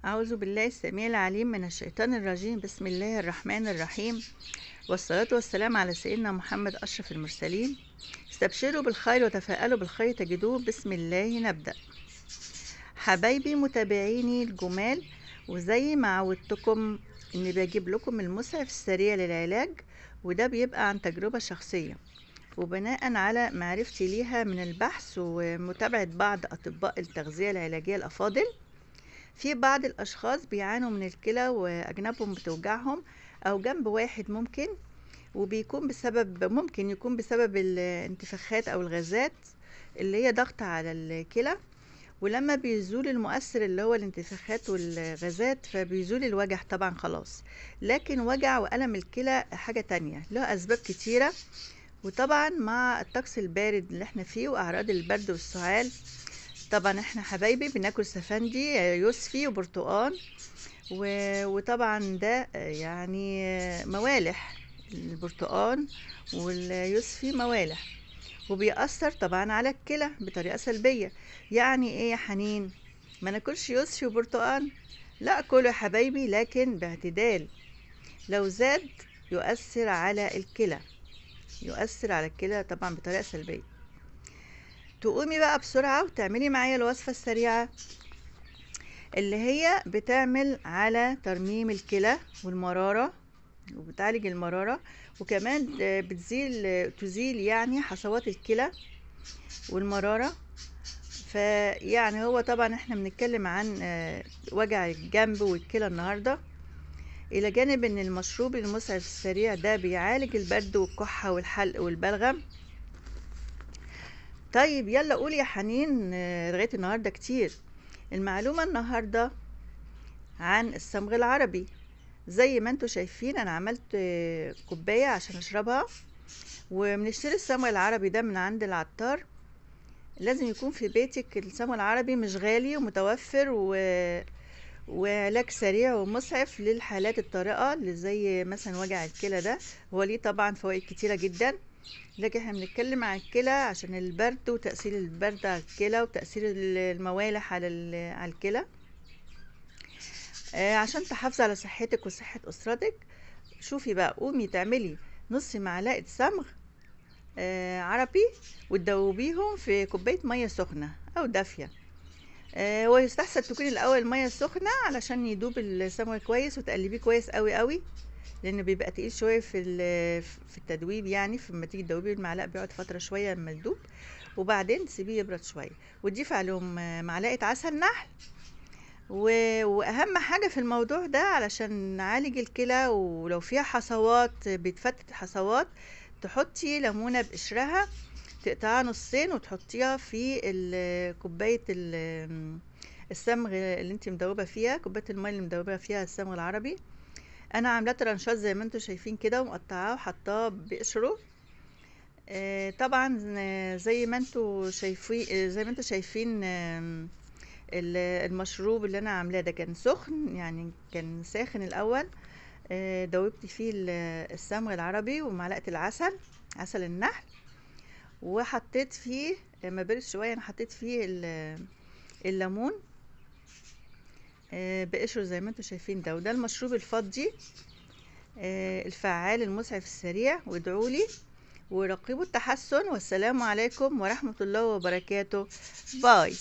أعوذ بالله السميع العليم من الشيطان الرجيم. بسم الله الرحمن الرحيم، والصلاة والسلام على سيدنا محمد أشرف المرسلين. استبشروا بالخير وتفاءلوا بالخير تجدوه. بسم الله نبدأ. حبايبي متابعيني الجمال، وزي ما عودتكم إني بجيب لكم المسعف السريع للعلاج، وده بيبقى عن تجربة شخصية وبناء على معرفتي ليها من البحث ومتابعة بعض أطباء التغذية العلاجية الأفاضل. في بعض الأشخاص بيعانوا من الكلى وأجنابهم بتوجعهم أو جنب واحد ممكن يكون بسبب الانتفاخات أو الغازات اللي هي ضغط على الكلى، ولما بيزول المؤثر اللي هو الانتفاخات والغازات فبيزول الوجع طبعا خلاص. لكن وجع وألم الكلى حاجة تانية، له أسباب كتيرة. وطبعا مع الطقس البارد اللي احنا فيه وأعراض البرد والسعال، طبعا احنا حبايبي بناكل سفندي يوسفي وبرتقال وطبعا ده يعني موالح. البرتقال واليوسفي موالح، وبيأثر طبعا على الكلى بطريقة سلبية. يعني ايه يا حنين؟ ما ناكلش يوسفي وبرتقال؟ لا، كله يا حبايبي لكن باعتدال. لو زاد يؤثر على الكلى طبعا بطريقة سلبية. تقومي بقى بسرعة وتعملي معايا الوصفة السريعة اللي هي بتعمل على ترميم الكلى والمرارة، وبتعالج المرارة، وكمان تزيل يعني حصوات الكلى والمرارة. فيعني هو طبعا احنا بنتكلم عن وجع الجنب والكلى النهاردة، الى جانب ان المشروب المسعف السريع ده بيعالج البرد والكحة والحلق والبلغم. طيب يلا قولي يا حنين، لغاية النهاردة كتير. المعلومة النهاردة عن الصمغ العربي. زي ما انتوا شايفين انا عملت كوباية عشان اشربها، وبنشتري الصمغ العربي ده من عند العطار. لازم يكون في بيتك الصمغ العربي، مش غالي ومتوفر وعلاج سريع ومسعف للحالات الطارئة اللي زي مثلا وجع الكلى ده. هو ليه طبعا فوائد كتيرة جدا، لكن احنا بنتكلم عن الكلى عشان البرد وتأثير البرد على الكلى وتأثير الموالح على الكلى. عشان تحافظي على صحتك وصحة أسرتك، شوفي بقى، قومي تعملي نص معلقة صمغ عربي وتدوبيهم في كوباية مية سخنة أو دافية. ويستحسن تكوني الأول مية سخنة علشان يدوب الصمغ كويس، وتقلبيه كويس قوي قوي، لأنه بيبقى تقيل شوية في التدويب. يعني لما تيجي تدوبيه المعلقة بيقعد فترة شوية لما يدوب، وبعدين تسيبيه يبرد شوية وتضيفي عليهم معلقة عسل نحل. واهم حاجة في الموضوع ده علشان نعالج الكلى، ولو فيها حصوات بتفتت حصوات، تحطي ليمونة بقشرها، تقطعها نصين وتحطيها في كوباية الصمغ اللي انت مدوبة فيها، كوباية المية اللي مدوبة فيها الصمغ العربي. انا عاملاه ترانشات زي ما انتوا شايفين كده، ومقطعاه وحطاه بقشره. طبعا زي ما انتوا شايفين المشروب اللي انا عاملاه ده كان سخن، يعني كان ساخن الاول. دوبت فيه الصمغ العربي ومعلقه عسل النحل، وحطيت فيه لما برد شويه انا حطيت فيه الليمون بقشره زي ما انتوا شايفين ده. وده المشروب الفضي الفعال المسعف السريع. وادعوا لي وراقبوا التحسن، والسلام عليكم ورحمه الله وبركاته. باي.